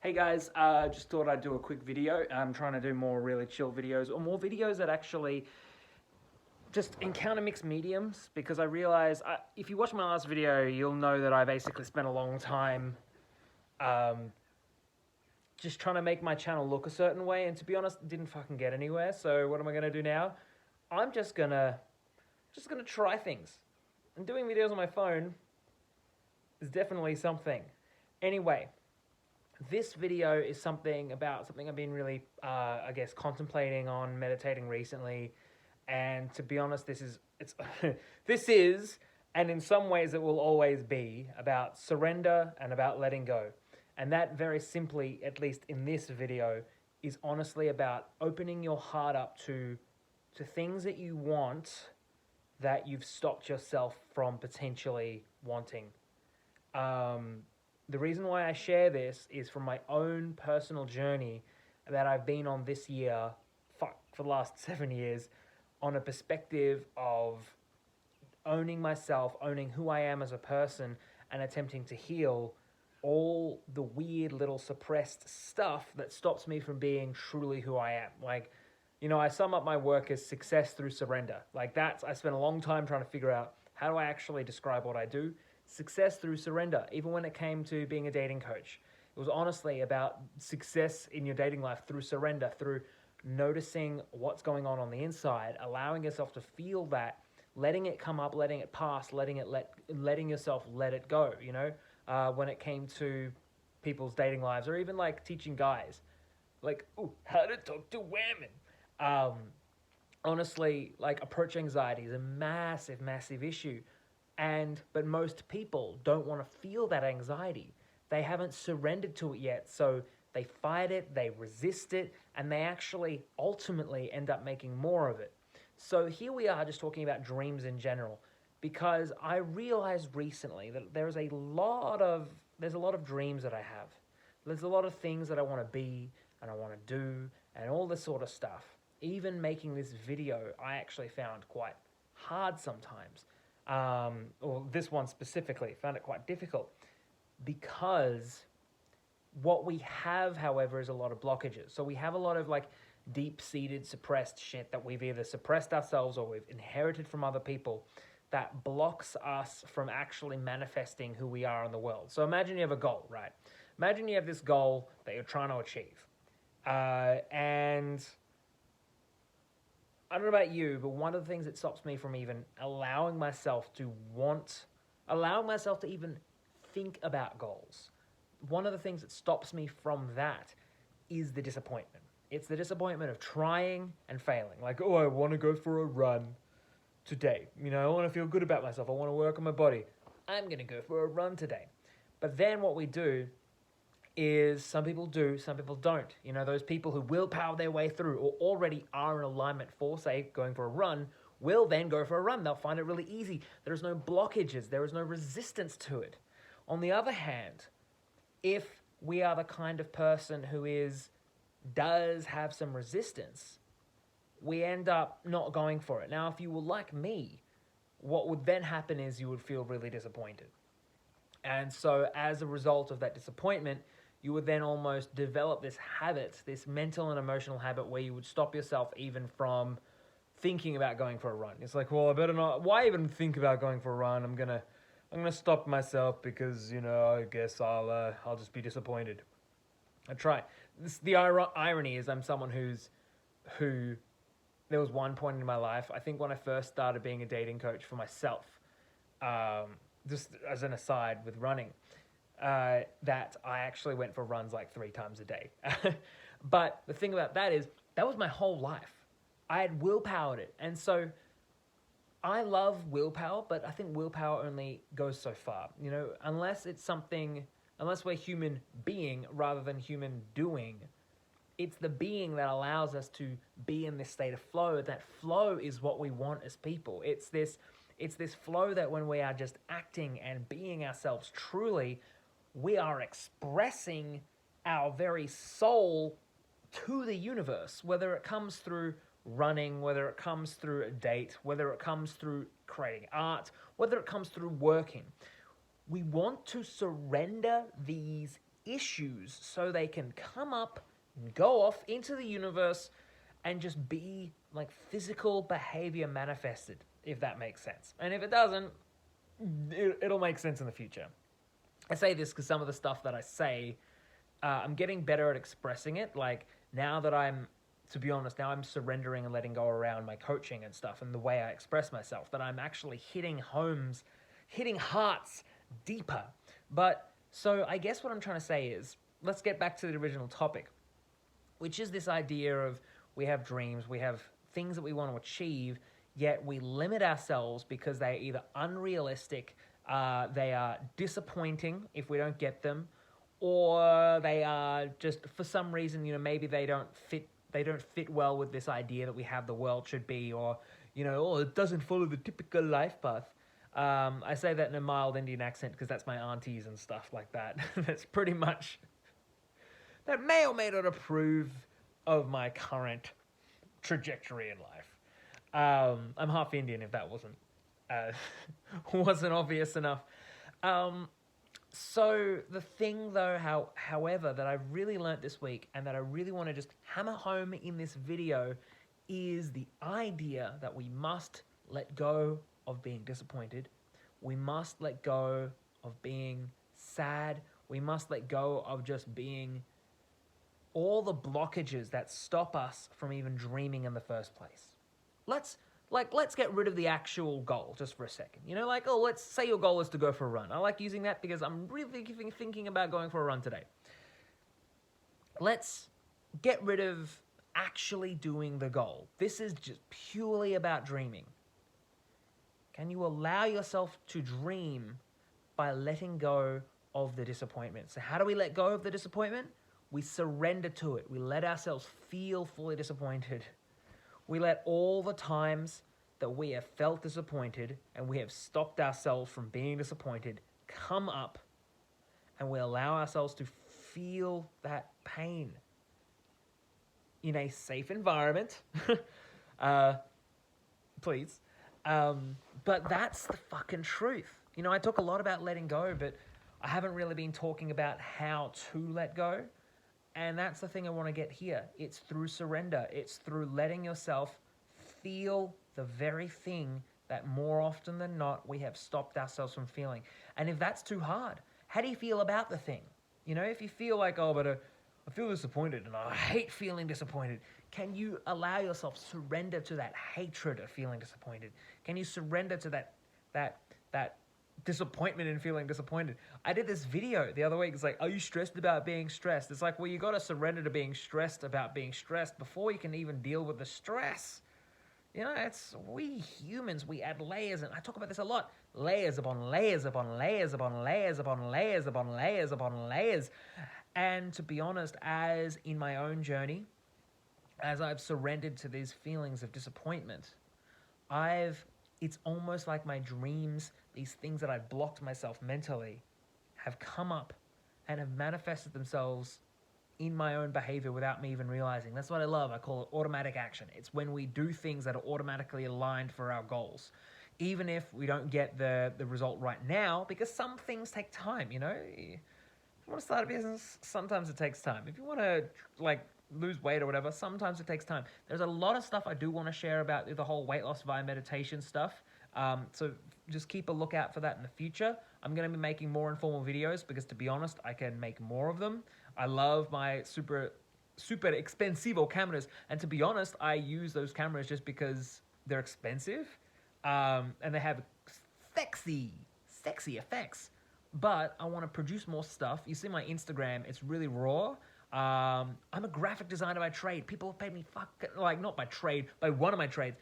Hey guys, just thought I'd do a quick video. I'm trying to do more really chill videos or more videos that actually just encounter mixed mediums because I realize if you watch my last video, you'll know that I basically spent a long time um, just trying to make my channel look a certain way, and to be honest, didn't fucking get anywhere. So what am I gonna do now? I'm just gonna try things. And doing videos on my phone is definitely something. Anyway, this video is something I've been really, I guess, contemplating on, meditating recently, and to be honest, this is, and in some ways it will always be about surrender and about letting go, and that very simply, at least in this video, is honestly about opening your heart up to things that you want that you've stopped yourself from potentially wanting. Um, the reason why I share this is from my own personal journey that I've been on this year, for the last 7 years, on a perspective of owning myself, owning who I am as a person, and attempting to heal all the weird little suppressed stuff that stops me from being truly who I am. I sum up my work as success through surrender. I spent a long time trying to figure out how do I actually describe what I do. Success through surrender, even when it came to being a dating coach. It was honestly about success in your dating life through surrender, through noticing what's going on the inside, allowing yourself to feel that, letting it come up, letting it pass, letting yourself let it go. When it came to people's dating lives, or even like teaching guys, how to talk to women. Um, Honestly, like, approach anxiety is a massive, massive issue. But most people don't want to feel that anxiety. They haven't surrendered to it yet, so they fight it, they resist it, and they actually ultimately end up making more of it. So here we are just talking about dreams in general, because I realized recently that there's a lot of dreams that I have. There's a lot of things that I want to be and I want to do and all this sort of stuff. Even making this video, I actually found quite hard sometimes. Or this one specifically, found it quite difficult because what we have, however, is a lot of blockages. So we have a lot of like deep-seated suppressed shit that we've either suppressed ourselves or we've inherited from other people that blocks us from actually manifesting who we are in the world. So imagine you have a goal, right? Imagine you have this goal that you're trying to achieve. And I don't know about you, but one of the things that stops me from even allowing myself to even think about goals, one of the things that stops me from that is the disappointment. It's the disappointment of trying and failing. Like, oh, I want to go for a run today. I want to feel good about myself. I want to work on my body. I'm going to go for a run today. But then what we do is some people do, some people don't. Those people who willpower their way through or already are in alignment for, say, going for a run, will then go for a run. They'll find it really easy. There is no blockages. There is no resistance to it. On the other hand, if we are the kind of person who does have some resistance, we end up not going for it. Now, if you were like me, what would then happen is you would feel really disappointed. And so as a result of that disappointment, you would then almost develop this habit, this mental and emotional habit, where you would stop yourself even from thinking about going for a run. It's like, well, I better not. Why even think about going for a run? I'm gonna stop myself because I guess I'll just be disappointed. I try. The irony is I'm someone who. There was one point in my life, I think when I first started being a dating coach for myself, just as an aside with running, that I actually went for runs like 3 times a day. But the thing about that is, that was my whole life. I had willpowered it. And so I love willpower, but I think willpower only goes so far. Unless we're human being rather than human doing, it's the being that allows us to be in this state of flow. That flow is what we want as people. It's this flow that when we are just acting and being ourselves truly, we are expressing our very soul to the universe, whether it comes through running, whether it comes through a date, whether it comes through creating art, whether it comes through working. We want to surrender these issues so they can come up, go off into the universe, and just be like physical behavior manifested, if that makes sense. And if it doesn't, it'll make sense in the future. I say this because some of the stuff that I say, I'm getting better at expressing it. Like now that to be honest, now I'm surrendering and letting go around my coaching and stuff and the way I express myself, that I'm actually hitting hearts deeper. But so I guess what I'm trying to say is, let's get back to the original topic, which is this idea of we have dreams, we have things that we want to achieve, yet we limit ourselves because they're either unrealistic, they are disappointing if we don't get them, or they are just, for some reason, maybe they don't fit well with this idea that we have the world should be, or, it doesn't follow the typical life path. I say that in a mild Indian accent because that's my aunties and stuff like that. That's pretty much, that may or may not approve of my current trajectory in life. I'm half Indian, if that wasn't obvious enough. So the thing though, however, that I've really learnt this week and that I really want to just hammer home in this video is the idea that we must let go of being disappointed. We must let go of being sad. We must let go of just being all the blockages that stop us from even dreaming in the first place. Let's get rid of the actual goal just for a second. Let's say your goal is to go for a run. I like using that because I'm really thinking about going for a run today. Let's get rid of actually doing the goal. This is just purely about dreaming. Can you allow yourself to dream by letting go of the disappointment? So how do we let go of the disappointment? We surrender to it. We let ourselves feel fully disappointed. We let all the times that we have felt disappointed and we have stopped ourselves from being disappointed come up, and we allow ourselves to feel that pain in a safe environment. Please. But that's the fucking truth. I talk a lot about letting go, but I haven't really been talking about how to let go. And that's the thing I want to get here. It's through surrender. It's through letting yourself feel the very thing that more often than not we have stopped ourselves from feeling. And if that's too hard, how do you feel about the thing? If you feel like, I feel disappointed and I hate feeling disappointed, can you allow yourself surrender to that hatred of feeling disappointed? Can you surrender to that disappointment in feeling disappointed? I did this video the other week. It's like, are you stressed about being stressed? It's like, well, you got to surrender to being stressed about being stressed before you can even deal with the stress. It's we humans, we add layers, and I talk about this a lot. Layers upon layers upon layers upon layers upon layers upon layers upon layers. And to be honest, as in my own journey, as I've surrendered to these feelings of disappointment, it's almost like my dreams, these things that I've blocked myself mentally, have come up and have manifested themselves in my own behavior without me even realizing. That's what I love. I call it automatic action. It's when we do things that are automatically aligned for our goals. Even if we don't get the result right now, because some things take time, If you want to start a business, sometimes it takes time. If you want to lose weight or whatever, sometimes it takes time. There's a lot of stuff I do want to share about the whole weight loss via meditation stuff. So just keep a lookout for that in the future. I'm going to be making more informal videos because, to be honest, I can make more of them. I love my super expensive cameras, and to be honest, I use those cameras just because they're expensive, and they have sexy effects. But I want to produce more stuff. You see my Instagram, it's really raw. I'm a graphic designer by trade. People have paid me not by trade, by one of my trades.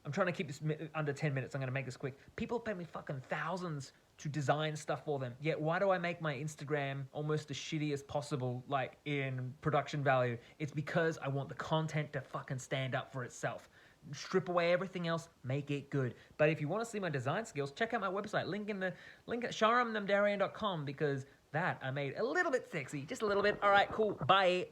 I'm trying to keep this under 10 minutes. I'm going to make this quick. People pay me fucking thousands to design stuff for them. Yet why do I make my Instagram almost as shitty as possible, in production value? It's because I want the content to fucking stand up for itself. Strip away everything else, make it good. But if you want to see my design skills, check out my website. Link at sharamnamdarian.com, because that I made a little bit sexy, just a little bit. All right, cool. Bye.